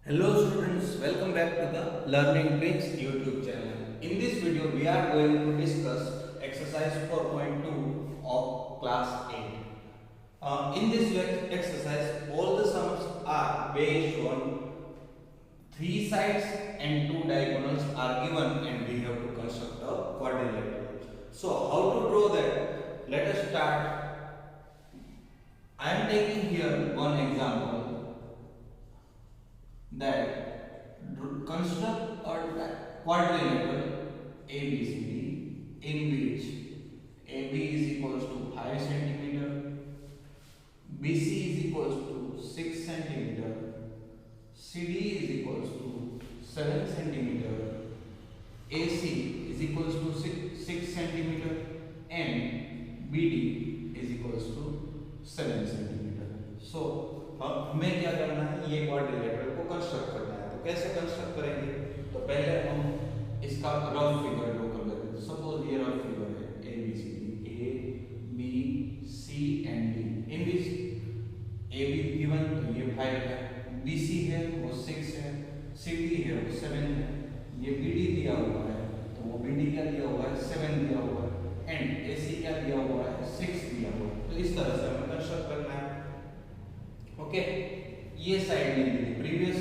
Hello students, welcome back to the Learning Tricks YouTube channel. In this video, we are going to discuss exercise 4.2 of class 8. In this exercise, all the sums are based on three sides and two diagonals are given and we have to construct a quadrilateral. So how to draw that? Let us start. I am taking here one example that construct a quadrilateral ABCD in which AB is equals to 5 centimeter, BC is equals to 6 centimeter, CD is equals to 7 centimeter, AC is equals to 6 centimeter and BD is equals to 7 centimeter. So हमें क्या करना है, ये quadrilateral को construct करना है. तो कैसे कंस्ट्रक्ट करेंगे? तो पहले हम इसका रफ फिगर ड्रॉ कर लेते हैं. सपोज ये रफ फिगर है A B C D, A B C and D. In this A B given तो ये 5 है, बी सी है वो 6 है, सी डी है वो 7 है, ये बी डी दिया हुआ है तो वो बी डी क्या दिया हुआ है 7 दिया हुआ है एंड ए सी क्या दिया हुआ है 6 दिया हुआ है. तो इस तरह से हमें कंस्ट्रक्ट करना है. ओके, ये साइड नहीं दी थी. प्रीवियस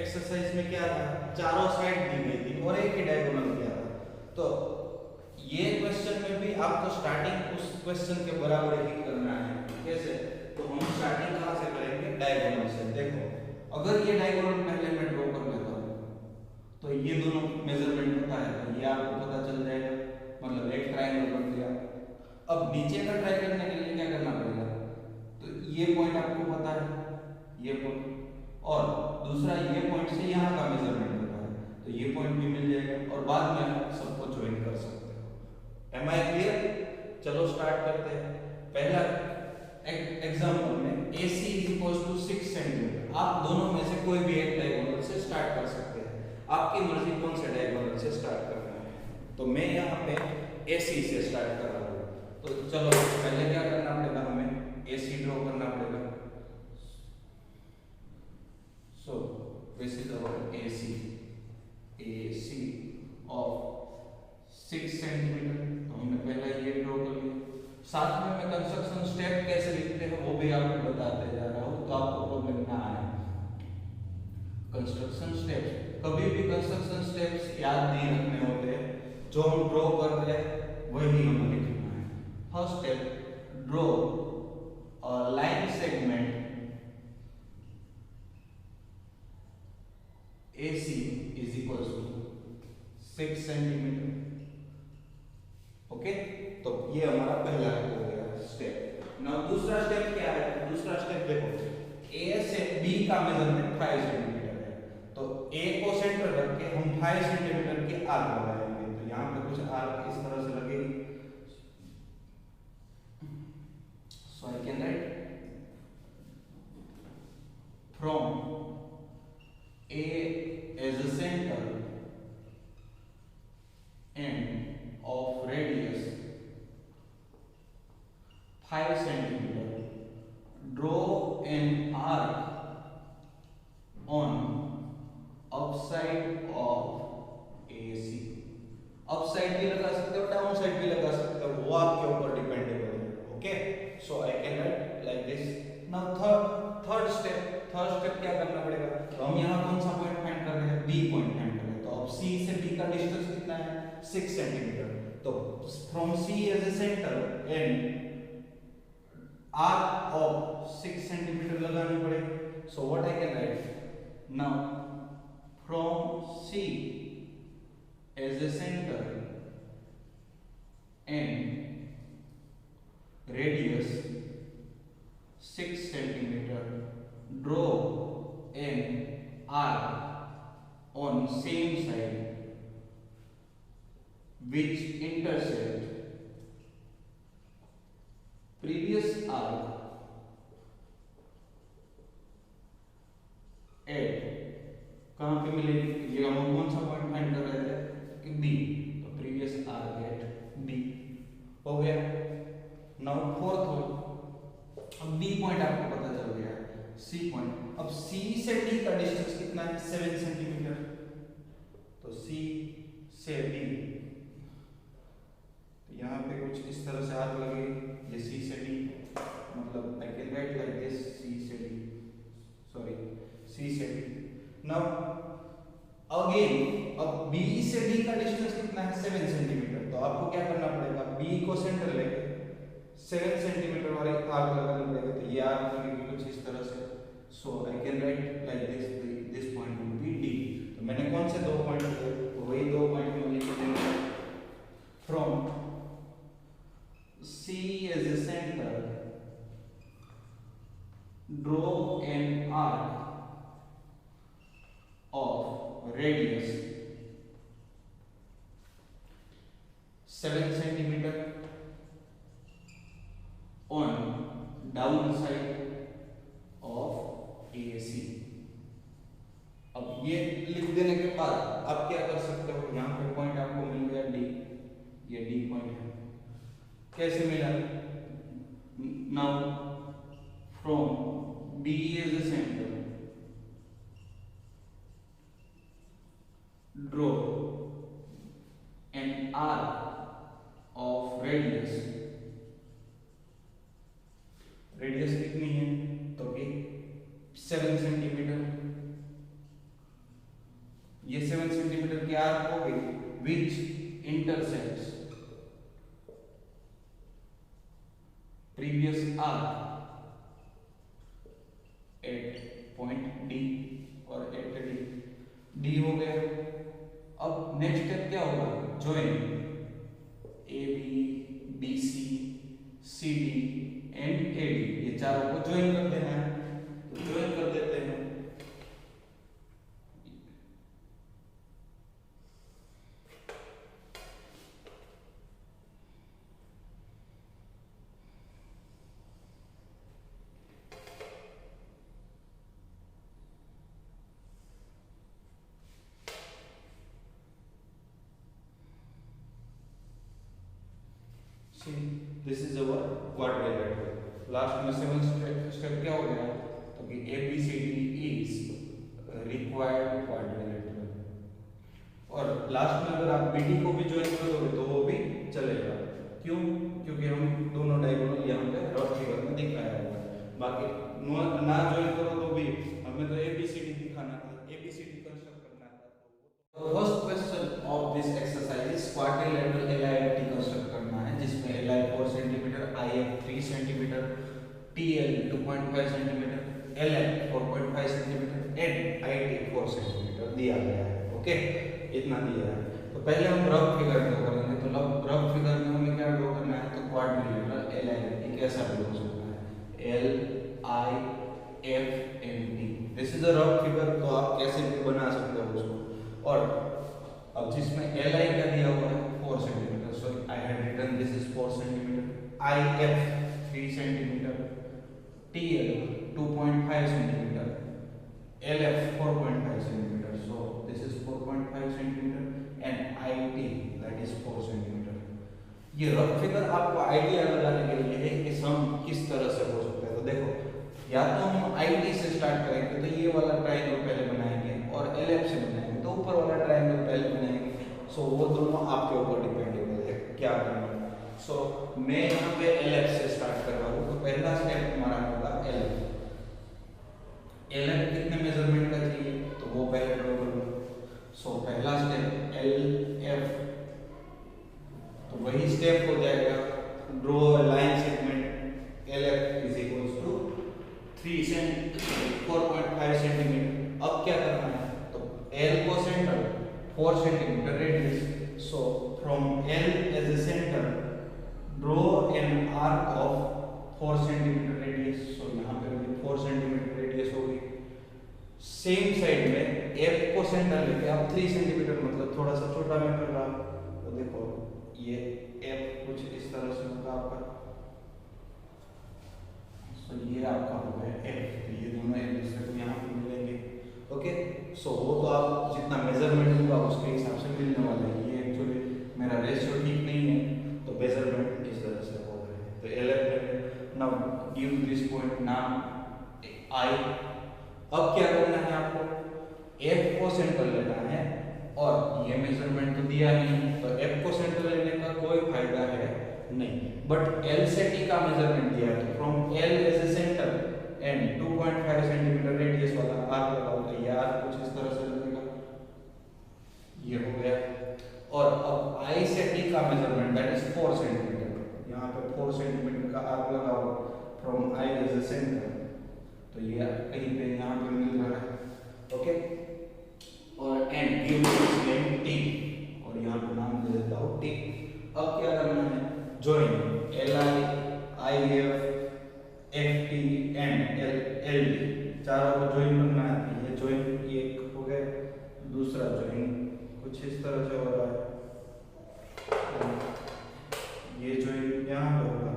एक्सरसाइज में क्या था, चारों साइड दी गई थी और एक ही डायगोनल दिया था. तो ये क्वेश्चन में भी आपको स्टार्टिंग उस क्वेश्चन के बराबर ही करना है. कैसे? तो हम स्टार्टिंग कहां से करेंगे? डायगोनल से. देखो, अगर ये डायगोनल पहले मैं ड्रॉ कर लेता हूं तो ये दोनों मेजरमेंट पता है तो ये आपको पता चल जाएगा, मतलब एक ट्रायंगल बन गया. अब नीचे का ट्राई करने के लिए क्या करना पड़ेगा? तो ये पॉइंट आपको पता है, ये पॉइंट, और दूसरा ये पॉइंट से यहाँ का मेजरमेंट पता है तो ये पॉइंट भी मिल जाएगा और बाद में आप सबको ज्वाइन कर सकते हो. Am I clear? चलो स्टार्ट करते हैं. पहला एग्जांपल में AC is equals to 6 centimetre. आप दोनों में से कोई भी एक डायगोनल से स्टार्ट कर सकते हैं. आपकी मर्जी कौन से डायगोनल से स्टार्ट करना है. तो मैं यहाँ पे AC से स्टार्ट कर रहा हूँ. तो चलो पहले क्या करना पड़ेगा, हमें AC ड्रॉ करना पड़ेगा. सो this is our AC of 6 centimetre. तो हमने पहले ये ड्रॉ कर लिया. साथ में मैं कंस्ट्रक्शन स्टेप कैसे लिखते हैं वो भी आपको बताते जा रहा हूँ तो आपको प्रॉब्लम ना आए. कंस्ट्रक्शन स्टेप्स, कभी भी कंस्ट्रक्शन स्टेप्स याद नहीं रखने होते, जो हम ड्रॉ कर रहे हैं वही हमें लिखना है. First step, draw a line segment AC is equals to 6 centimeter. Okay, तो ये हमारा पहला हो गया स्टेप. नाउ दूसरा स्टेप क्या है? दूसरा स्टेप देखो, A से B का मेजरमेंट 5 सेंटीमीटर है तो A को सेंटर रख के हम 5 सेंटीमीटर के आर्क लगाएंगे. तो यहाँ पे कुछ आर्क इस तरह से लगेगी. So I can write from A as a center and of radius 5 centimeter, draw an arc on upside of AC. upside भी लगा सकते हो, डाउन साइड भी लगा सकते हो, वो आपके ऊपर डिपेंडेबल है. Okay, so I can write like this. Now third step क्या करना पड़ेगा? तो हम यहाँ कौन सा पॉइंट फाइंड कर रहे हैं? B पॉइंट फाइंड कर रहे हैं. तो अब C से B का डिस्टेंस कितना है? 6 सेंटीमीटर. तो from C as a centre and arc of 6 centimetre लगानी पड़ेगी. So what I can write now, from C as a centre and radius 6 centimeter, draw an arc on same side which intersect previous arc at, कहाँ पे मिलेगी? ये हम कौन सा point find कर रहे थे कि B. तो प्रीवियस आर्क एट B हो गया. नाउ फोर्थ वन, अब B पॉइंट आपको पता चल गया, C पॉइंट. अब C से D का डिस्टेंस कितना कितना है 7 सेंटीमीटर, तो सी से डी, तो यहाँ पे कुछ इस तरह से आर्क लगे, ये सी से डी, मतलब I can write like this C से डी, सॉरी सी से डी। नाउ अगेन अब बी से डी का डिस्टेंस कितना है 7 सेंटीमीटर, तो आपको क्या करना पड़ेगा, बी को सेंटर लेके 7 सेंटीमीटर वाले आर्क लगाना पड़ेगा, तो ये आर्क लगेगी कुछ इस तरह से। So I can write like this point will be D. तो मैंने कौन से दो पॉइंट लिए, तो वही दो पॉइंट में लिख देंगे, from C as a centre draw an arc of radius 7 centimeter on downside of AC। अब ये लिख देने के बाद आप क्या कर सकते हो, यहाँ पे पॉइंट आपको मिल गया डी, ये डी पॉइंट है, कैसे मिला, now from D as a centre draw an arc of radius कितनी है, तो कि 7 सेंटीमीटर, ये 7 सेंटीमीटर की आर्क हो गई, which intersects previous arc at point D और at D हो गया। अब नेक्स्ट स्टेप क्या होगा, join A B, B C, C D and A D, ये चारों को ज्वाइन कर देना है, तो ज्वाइन कर देते हैं। This is our quadrilateral. Last में 7th स्टेप क्या हो गया, तो कि ABCD इज रिक्वायर्ड क्वाड्रिलेटरल। और लास्ट में अगर आप BD को भी ज्वाइन कर दोगे तो वो भी चलेगा, क्यों, क्योंकि हम दोनों डायगोनल यहाँ पे रफ फिगर में दिखाया हुआ है। बाकी ना ज्वाइन करो तो भी हमें तो ABCD दिखाना था, ABCD कंस्ट्रक्ट करना था। First question of this exercise is quadrilateral LIFT construct करना है, जिसमें LI 4 centimetre, IF 3 centimetre, TL 2.5 centimetre, LF 4.5 centimetre and IT 4 centimetre दिया गया है। ओके, इतना दिया है। तो पहले हम रफ फिगर ड्रॉ करेंगे। तो रफ फिगर में हमें क्या ड्रॉ करना है, तो क्वाड्रिलेटरल LIFT कैसा भी हो सकता है, LIFMT। This is a rough figure, तो आप कैसे भी बना सकते हो उसको। और अब जिसमें LI का दिया हुआ है 4 centimetre, so I had written this is 4 centimetre, IF 3 centimetre, TL 2.5 centimetre, LF 4.5 centimetre, so this is 4.5 centimetre and IT that is 4 centimetre. ये रफ फिगर आपको आइडिया लगाने के लिए है कि सम किस तरह से हो सकता है। तो देखो, या तो हम IT से स्टार्ट करेंगे, तो ये वाला ट्रायंगल पहले बनाएंगे, और LF से बनाएंगे तो ऊपर वाला ट्रायंगल पहले बनाएंगे। सो वो दोनों आपके ऊपर डिपेंडेबल है क्या करना है। सो मैं यहाँ पे LF से स्टार्ट कर रहा हूँ, तो पहला स्टेप हमारा होगा LF। LF कितने मेजरमेंट का चाहिए, तो वो पहले ड्रॉ कर लो। सो पहला स्टेप LF, तो वही स्टेप हो जाएगा, draw line segment LF is equals to 4.5 centimetre. अब क्या करना है, तो L को centre 4 centimetre radius, so from L as a centre draw an arc of 4 centimetre radius. सो यहाँ पे भी 4 सेंटीमीटर रेडियस होगी। सेम साइड में F को सेंटर लेके आप 3 सेंटीमीटर, मतलब थोड़ा सा छोटा मैं कर रहा हूँ, तो देखो ये F कुछ इस तरह से होगा आपका। तो ये आपका हो गया F, तो ये दोनों एक दूसरे को यहाँ पे मिलेंगे। ओके, सो वो तो आप जितना मेजरमेंट होगा उसके हिसाब से मिलने वाला है। ये एक्चुअली मेरा रेशियो ठीक नहीं है, तो मेजरमेंट इस तरह से हो रहा है। तो LF now give this point नाम I। अब क्या करना है आपको, ये मेजरमेंट तो दिया नहीं, तो एफ को सेंटर लेने का कोई फायदा है नहीं। बट एल से टी का मेजरमेंट दिया है, तो from L as a centre and 2.5 centimetre radius वाला आर्क लगाओ, तो ये आर्क कुछ इस तरह से लगेगा, ये हो गया। और अब आई से टी का मेजरमेंट दैट इज 4 सेंटीमीटर, यहाँ पे 4 सेंटीमीटर का आर्क लगाओ from I as a centre, तो ये कहीं पे यहाँ पे मिल रहा है, ओके। और एंड गिव नेम टी, और यहाँ पे नाम दे देता हूँ टी। अब क्या करना है, join L I F F T and L L T, चारों को ज्वाइन करना है। ये ज्वाइन एक हो गया, दूसरा ज्वाइन कुछ इस तरह से हो रहा है, ये ज्वाइन यहाँ पे होगा,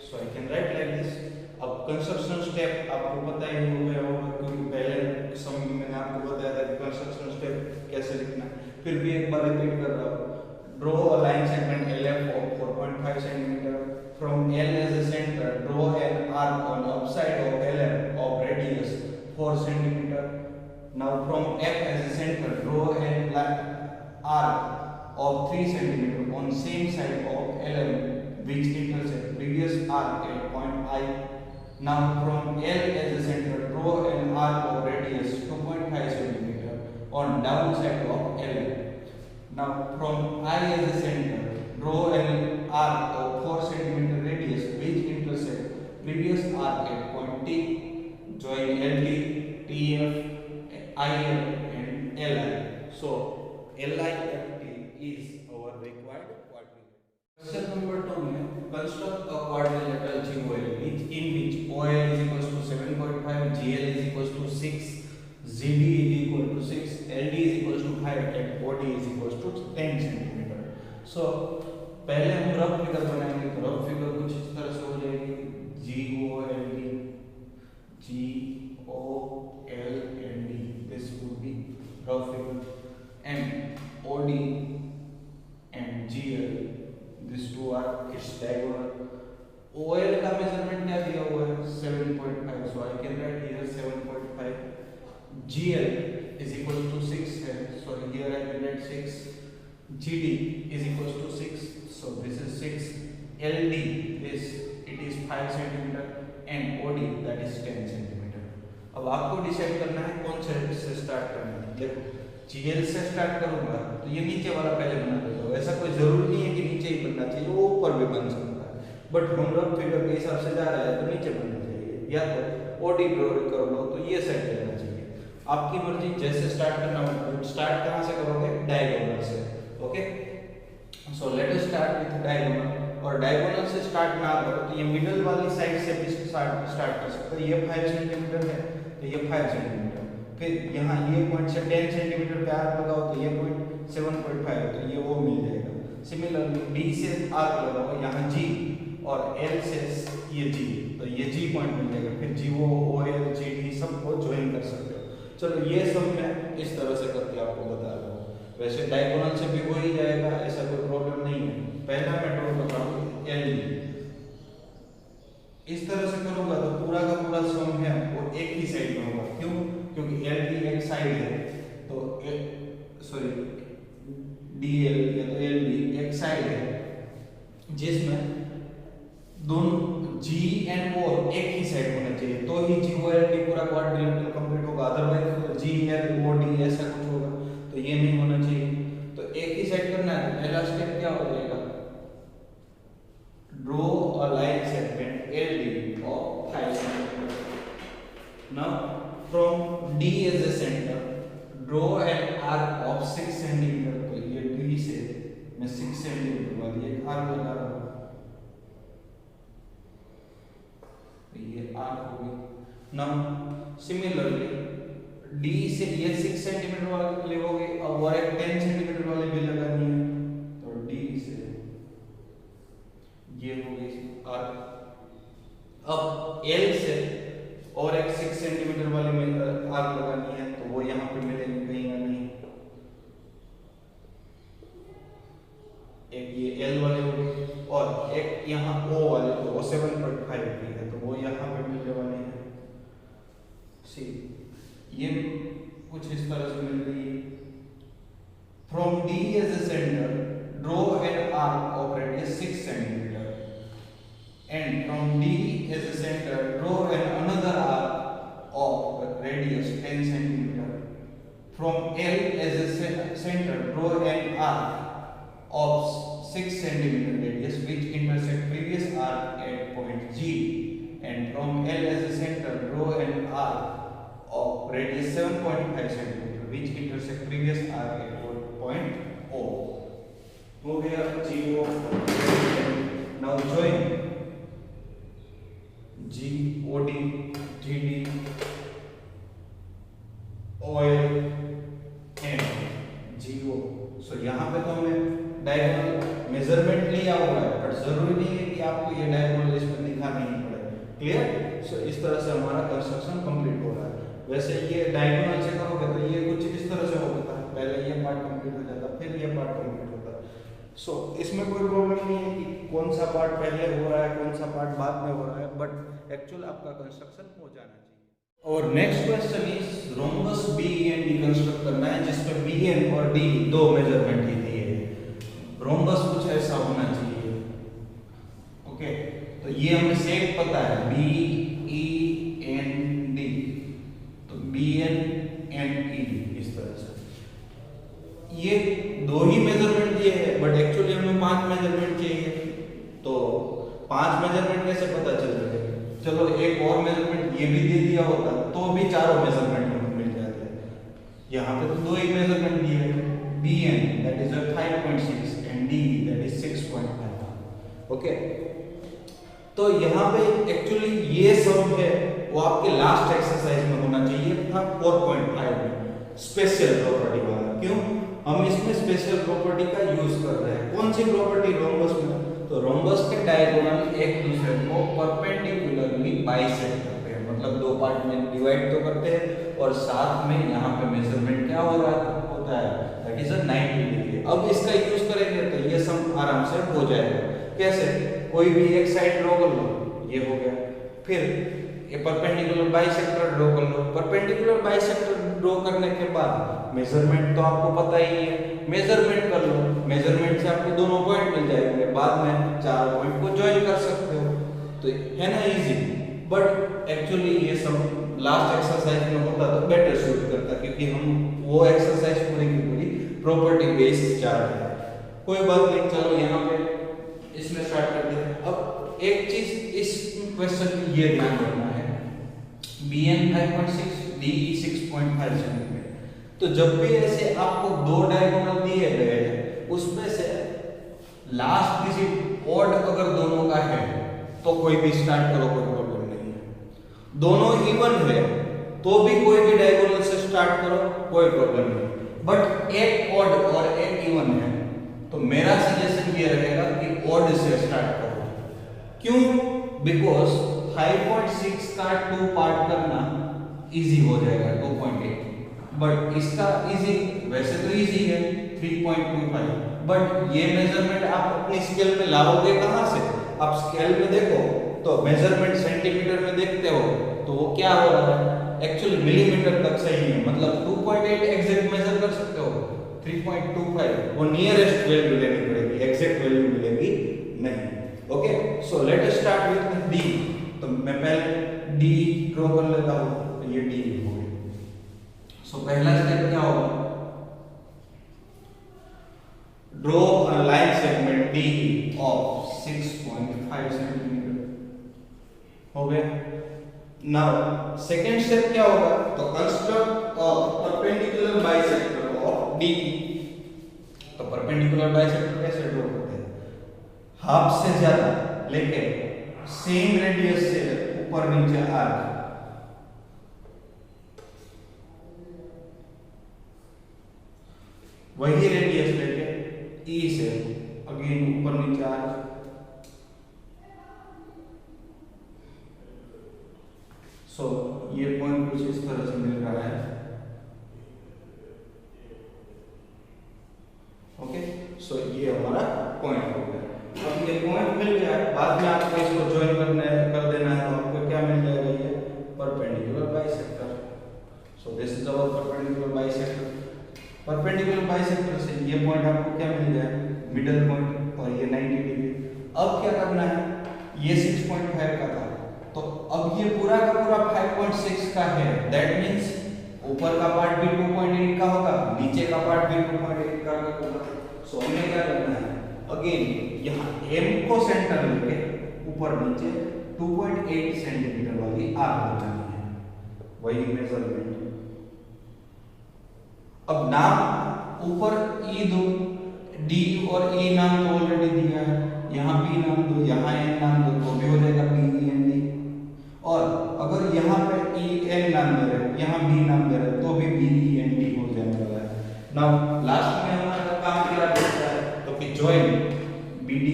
so I can write like this। अब कंस्ट्रक्शन स्टेप आपको पता ही हो गया होगा, क्योंकि पहले समय में मैंने आपको बताया था कि कंस्ट्रक्शन स्टेप कैसे लिखना है, फिर भी एक बार रिपीट कर रहा हूँ। Draw a line segment LF of 4.5 cm from L as a center, draw an arc on upside of LF of radius 4 cm। Now from F as a center, draw an arc of 3 cm on same side of LM which intersect previous arc at point I। Now from L as a center, draw an arc of radius 2.5 cm on downside of L। Now from I as a center, draw an arc of 4 cm radius which intersect previous arc at point T। Join LT, TF, IF and LI। So LIFT is our required quadrilateral। Question number 2 में construct a quadrilateral GOL in which OL is equals to 7.5, GL is equals to 6, ZD is equal to 6, LD is equals to 5 and OD is equals to 10 cm। So पहले हम rough figure बनाएंगे, तो rough figure कुछ इस तरह से हो जाएगी, GOLD, GOLD, this would be rough figure, and OD and GL, these two are its diagonal। OL का मेजरमेंट क्या दिया हुआ है, 7.5, so I can write here 7.5। GL is equal to 6 है, so here I can write 6। GD is equal to 6, so this is 6। LD is it is 5 cm and OD that is 10 cm। अब आपको decide करना है कौन से start करना है। देखो GL से स्टार्ट करूंगा तो ये नीचे वाला पहले बना देता हूँ, ऐसा कोई जरूरी नहीं है कि नीचे ही बनना चाहिए, वो ऊपर भी बन सकता है, बट हम रफ फिगर के हिसाब से जा रहे हैं तो नीचे बनना चाहिए, या तो OD ड्रॉ कर लो तो ये साइड लेना चाहिए, आपकी मर्जी, जैसे स्टार्ट करना हो। स्टार्ट कहाँ से करोगे, डायगोनल से, okay. So let us start with diagonal, और डायगोनल से स्टार्ट ना करो तो ये मिडिल वाली साइड से भी स्टार्ट कर सकते हो। ये 5 सेंटीमीटर है तो ये 5 सेंटीमीटर, फिर यहाँ ये पॉइंट से 10 सेंटीमीटर पे आर्क लगाओ तो ये पॉइंट 7.5 तो ये वो मिल जाएगा। सिमिलरली D से आर्क लगाओ यहाँ G, और L से ये G, तो ये G पॉइंट मिल जाएगा, फिर GO, OL, GD सबको ज्वाइन कर सकते हो। चलो ये सब मैं इस तरह से करके आपको बता रहा हूँ, वैसे डायगोनल से भी हो ही जाएगा, ऐसा कोई प्रॉब्लम नहीं है। पहला मैं ड्रॉ कर रहा हूँ LD, इस तरह से करूंगा तो पूरा का पूरा सम है वो एक ही साइड में होगा, क्यों, क्योंकि LD एक साइड है, तो सॉरी DL या तो LD एक साइड है जिसमें दोनों G एंड O एक ही साइड होना चाहिए, तो ही GOLD पूरा क्वाड्रिलेटरल कंप्लीट होगा, अदरवाइज GL OD ऐसा कुछ होगा तो ये नहीं होना चाहिए। तो एक ही साइड करना है, तो पहला स्टेप क्या हो जाएगा, draw a line segment LD of 5 cm। Now from D as a center, draw an arc of 6 cm। तो ये D से मैं 6 cm वाली एक आर्क लगा रहा हूँ, तो ये आर्क हो गई। Now similarly D से ये 6 cm वाले लोगे और एक 10 cm वाले भी लगानी है, तो D से ये हो गई आर्क। अब L से और एक 6 सेंटीमीटर वाली में आर्क लगानी है, तो वो यहाँ पे मिलेंगे कहीं ना नहीं, एक ये L वाले हो गए और एक यहाँ O वाले तो वो 7.5 की है, तो वो यहाँ पे मिलने वाले हैं। सी ये कुछ इस तरह से मिल रही है। From D as a centre draw an arc of radius 6 centimetre and from D as a centre draw an another arc of radius 10 centimetre from L as a centre draw an arc of 6 centimeter radius which intersect previous arc at point G, and from L as a center draw an arc of radius 7.5 centimeter which intersect previous arc at point O. हो गया GO. Now join GOD, GD, OL and GO. So यहाँ पे तो हमें diagonal measurement लिया हुआ है, but जरूरी नहीं है कि आपको ये डायगोनल इसमें दिखाना ही पड़े। क्लियर? सो इस तरह से हमारा कंस्ट्रक्शन कंप्लीट हो रहा है। वैसे ये डायगोनल से करोगे तो ये कुछ इस तरह से होता है, पहले ये पार्ट कंप्लीट हो जाता, फिर ये पार्ट कंप्लीट होता है। सो इसमें कोई प्रॉब्लम नहीं है कि कौन सा पार्ट पहले हो रहा है, कौन सा पार्ट बाद में हो रहा है, बट एक्चुअल आपका कंस्ट्रक्शन हो जाना चाहिए। और next question is rhombus B and D construct करना है, जिसमें बी एन और डी दो मेजरमेंट ही दिए हैं। रोम्बस कुछ ऐसा होना चाहिए। ओके, तो ये हमें सेट पता है बी ई एन डी, तो B N N E D इस तरह से। ये दो ही मेजरमेंट दिए हैं, बट एक्चुअली हमें 5 मेजरमेंट चाहिए। तो 5 मेजरमेंट कैसे पता चल रहे? चलो एक और मेजरमेंट ये भी दे दिया होता तो भी चारों मेजरमेंट हमें मिल जाते हैं। यहाँ पे तो दो ही मेजरमेंट दिए हैं, B N that is 5.6 and D that is 6.5। Okay, तो यहाँ पे एक्चुअली ये सब है वो आपके लास्ट एक्सरसाइज में होना चाहिए था 4.5 में, स्पेशल प्रॉपर्टी वाला। क्यों? हम इसमें स्पेशल प्रॉपर्टी का यूज कर रहे हैं। कौन सी प्रॉपर्टी? रोम्बस में। तो रोम्बस के डायगोनल एक दूसरे को परपेंडिकुलरली बाइसेक्ट करते हैं, मतलब दो पार्ट में डिवाइड तो करते हैं और साथ में यहाँ पे मेजरमेंट क्या हो रहा होता है, दैट इज 90 डिग्री। अब इसका यूज करेंगे तो ये सब आराम से हो जाएगा। कैसे? कोई भी एक साइड ड्रॉ कर लो, ये हो गया। फिर ये परपेंडिकुलर बाइसेक्टर ड्रॉ कर लो। परपेंडिकुलर बाइसेक्टर ड्रॉ करने के बाद मेजरमेंट तो आपको पता ही है, मेजरमेंट कर लो। मेजरमेंट से आपको दोनों पॉइंट मिल जाएंगे, बाद में चार पॉइंट को ज्वाइन कर सकते हो। तो है ना इजी। बट एक्चुअली ये सब लास्ट एक्सरसाइज में होता तो बेटर सूट करता, क्योंकि हम वो एक्सरसाइज पूरी की पूरी प्रॉपर्टी बेस्ड चार्ट है। कोई बात नहीं, चलो यहाँ पे इसमें स्टार्ट करते हैं। अब एक चीज इस क्वेश्चन में ये ध्यान रखना है, बी एन 5.6 डी 6.5 सेंटीमीटर। तो जब भी ऐसे आपको दो डायगोनल दिए गए हैं, उसमें से लास्ट डिजिट ऑड अगर दोनों का है तो कोई भी स्टार्ट करो, कोई प्रॉब्लम नहीं है। दोनों इवन है तो भी कोई भी डायगोनल से स्टार्ट करो, कोई प्रॉब्लम नहीं। बट एक ऑड और एक इवन है, तो मेरा सजेशन ये रहेगा कि ऑड से स्टार्ट करो। क्यों? बिकॉज 5.6 का 2 पार्ट करना इजी हो जाएगा 2.8, बट इसका इजी वैसे तो इजी है 3.25, बट ये मेजरमेंट आप अपनी स्केल में लाओगे कहां से? आप स्केल में देखो तो मेजरमेंट सेंटीमीटर में देखते हो तो वो क्या हो रहा है, एक्चुअली मिलीमीटर तक सही है। मतलब 2.8 एग्जैक्ट मेजर कर सकते हो, 3.25 वो नियरेस्ट वैल्यू लेनी पड़ेगी, एग्जैक्ट वैल्यू मिलेगी नहीं। Okay, so let us start with D. तो मैं पहले डी ड्रॉ कर लेता हूं, तो ये डी हो गया। सो पहला स्टेप क्या होगा? Draw a line segment D of 6.5 centimetre. हो गया। नाउ सेकंड स्टेप क्या होगा? तो construct a perpendicular bisector of D. तो परपेंडिकुलर बाइसेक्टर कैसे ड्रॉ करते हैं? हाफ से ज्यादा लेके सेम रेडियस से ऊपर नीचे आर्क, वही रेडियस लेके ई से अगेन ऊपर नीचे आर्क। सो ये पॉइंट कुछ इस तरह से मिल रहा है। ओके, सो ये हमारा पॉइंट हो गया। अब ये पॉइंट मिल गया, बाद में आपको इसको ज्वाइन कर देना है, तो आपको क्या मिल जाएगा, ये perpendicular bisector. So this is our perpendicular bisector. Perpendicular bisector से ये पॉइंट आपको क्या मिल जाए, मिडल पॉइंट, और ये 90 डिग्री। अब क्या करना है, ये 6.5 का था, तो अब ये पूरा का पूरा 5.6 का है। दैट मींस ऊपर का पार्ट भी 2.8 का होगा, नीचे का पार्ट भी 2.8 का होगा। सो हमें क्या करना है, अगेन यहाँ M को सेंटर लेके ऊपर नीचे 2.8 सेंटीमीटर वाली आर्क बनानी है, वही मेजरमेंट। अब नाम ऊपर E दो, D और E नाम तो ऑलरेडी दिया है, यहाँ B नाम दो, यहाँ N नाम दो, तो भी हो जाएगा BEND। और अगर यहाँ पे EN नाम दे रहे, यहाँ B नाम दे रहे, तो भी BEND हो जाने वाला है। नाउ लास्ट में हमारा काम क्या बचता है, तो कि ज्वाइन BD,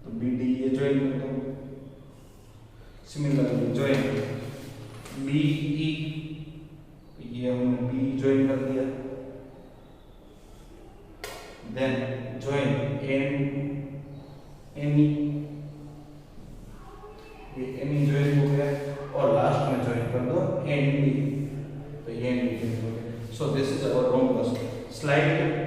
तो BD ये ज्वाइन कर दो। सिमिलरली ज्वाइन BE, ये हमने B ज्वाइन कर दिया। देन ज्वाइन NE, ये NE ज्वाइन हो गया, और लास्ट में ज्वाइन कर दो ND, तो ये ND ज्वाइन हो गया। सो this is our rhombus. Slide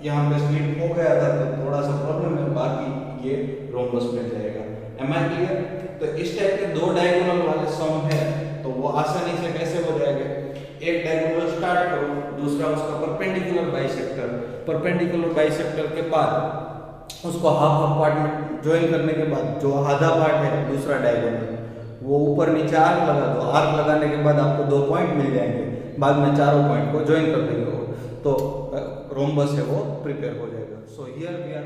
यहाँ पे स्प्लिट हो गया था, तो थोड़ा सा प्रॉब्लम है, बाकी ये रोम्बस में जाएगा। Am I clear? तो इस टाइप के दो डायगोनल वाले सम है, तो वो आसानी से कैसे हो जाएगा, एक डायगोनल स्टार्ट करो, दूसरा उसका परपेंडिकुलर बाइसेक्टर, परपेंडिकुलर बाइसेक्टर के बाद उसको हाफ हाफ पार्ट में ज्वाइन करने के बाद जो आधा पार्ट है दूसरा डायगोनल, वो ऊपर नीचे आर्क लगा दो। आर्क लगाने के बाद आपको 2 पॉइंट मिल जाएंगे, बाद में चारों पॉइंट को ज्वाइन कर देंगे, तो रोम्बस है वो प्रिपेयर हो जाएगा। So here we are